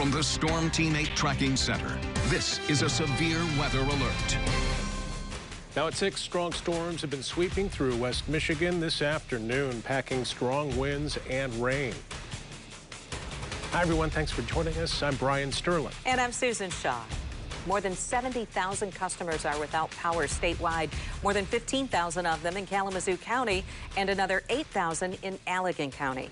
From the Storm Team 8 Tracking Center, this is a severe weather alert. Now at 6, strong storms have been sweeping through West Michigan this afternoon, packing strong winds and rain. Hi, everyone. Thanks for joining us. I'm Brian Sterling. And I'm Susan Shaw. More than 70,000 customers are without power statewide, more than 15,000 of them in Kalamazoo County and another 8,000 in Allegan County.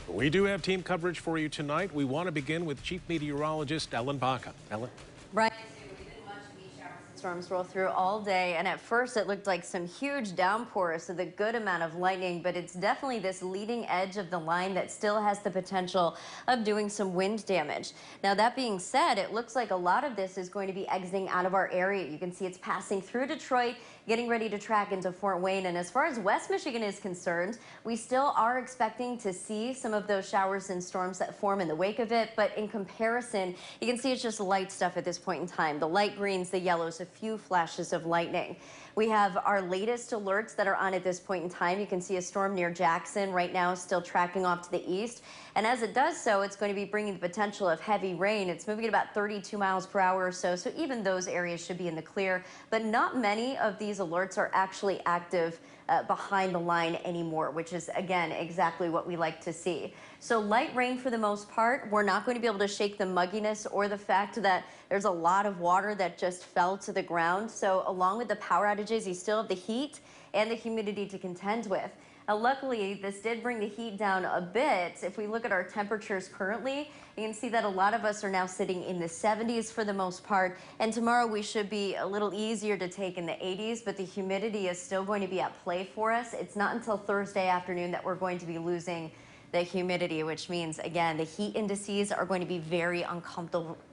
We do have team coverage for you tonight. We want to begin with Chief Meteorologist Ellen Baca. Ellen? Brian, we didn't watch these showers and storms roll through all day, and at first it looked like some huge downpours with a good amount of lightning, but it's definitely this leading edge of the line that still has the potential of doing some wind damage. Now, that being said, it looks like a lot of this is going to be exiting out of our area. You can see it's passing through Detroit, getting ready to track into Fort Wayne. And as far as West Michigan is concerned, we still are expecting to see some of those showers and storms that form in the wake of it. But in comparison, you can see it's just light stuff at this point in time. The light greens, the yellows, a few flashes of lightning. We have our latest alerts that are on at this point in time. You can see a storm near Jackson right now, still tracking off to the east. And as it does so, it's going to be bringing the potential of heavy rain. It's moving at about 32 miles per hour or so. So even those areas should be in the clear. But not many of these alerts are actually active behind the line anymore, which is, again, exactly what we like to see. So light rain for the most part. We're not going to be able to shake the mugginess or the fact that there's a lot of water that just fell to the ground. So along with the power outages, you still have the heat and the humidity to contend with. Now, luckily, this did bring the heat down a bit. If we look at our temperatures currently, you can see that a lot of us are now sitting in the 70s for the most part. And tomorrow we should be a little easier to take in the 80s, but the humidity is still going to be at play for us. It's not until Thursday afternoon that we're going to be losing the humidity, which means, again, the heat indices are going to be very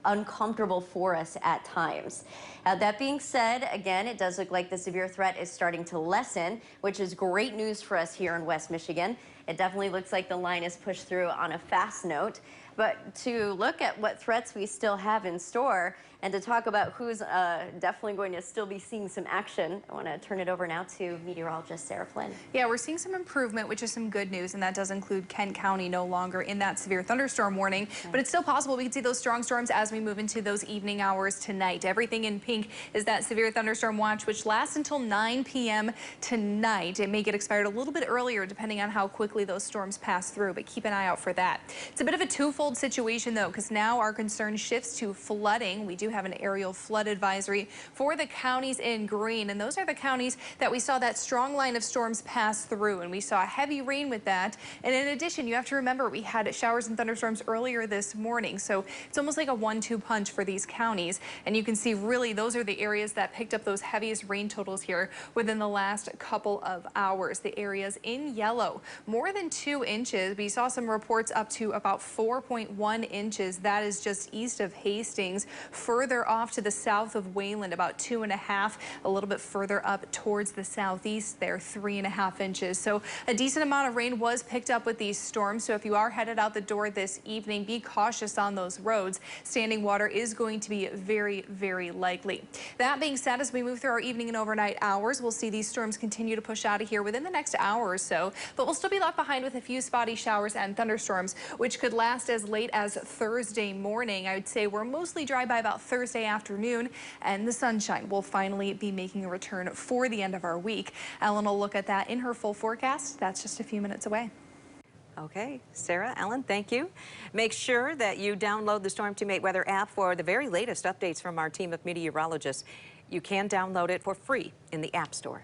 uncomfortable for us at times. Now, that being said, again, it does look like the severe threat is starting to lessen, which is great news for us here in West Michigan. It definitely looks like the line is pushed through on a fast note. But to look at what threats we still have in store and to talk about who's definitely going to still be seeing some action, I want to turn it over now to meteorologist Sarah Flynn. Yeah, we're seeing some improvement, which is some good news, and that does include Kent County no longer in that severe thunderstorm warning. Okay. But it's still possible we can see those strong storms as we move into those evening hours tonight. Everything in pink is that severe thunderstorm watch, which lasts until 9 p.m. tonight. It may get expired a little bit earlier depending on how quickly those storms pass through, but keep an eye out for that. It's a bit of a twofold situation, though, because now our concern shifts to flooding. We do have an aerial flood advisory for the counties in green, and those are the counties that we saw that strong line of storms pass through, and we saw heavy rain with that. And in addition, you have to remember we had showers and thunderstorms earlier this morning, so it's almost like a 1-2 punch for these counties. And you can see really those are the areas that picked up those heaviest rain totals here within the last couple of hours. The areas in yellow, more than 2 inches. We saw some reports up to about 4.1 inches. That is just east of Hastings. Further off to the south of Wayland, about 2.5. A little bit further up towards the southeast there, 3.5 inches. So a decent amount of rain was picked up with these storms. So if you are headed out the door this evening, be cautious on those roads. Standing water is going to be very, very likely. That being said, as we move through our evening and overnight hours, we'll see these storms continue to push out of here within the next hour or so, but we'll still be left behind with a few spotty showers and thunderstorms, which could last as late as Thursday morning. I would say we're mostly dry by about Thursday afternoon, and the sunshine will finally be making a return for the end of our week. Ellen will look at that in her full forecast. That's just a few minutes away. Okay, Sarah, Ellen, thank you. Make sure that you download the Storm Team 8 Weather app for the very latest updates from our team of meteorologists. You can download it for free in the App Store.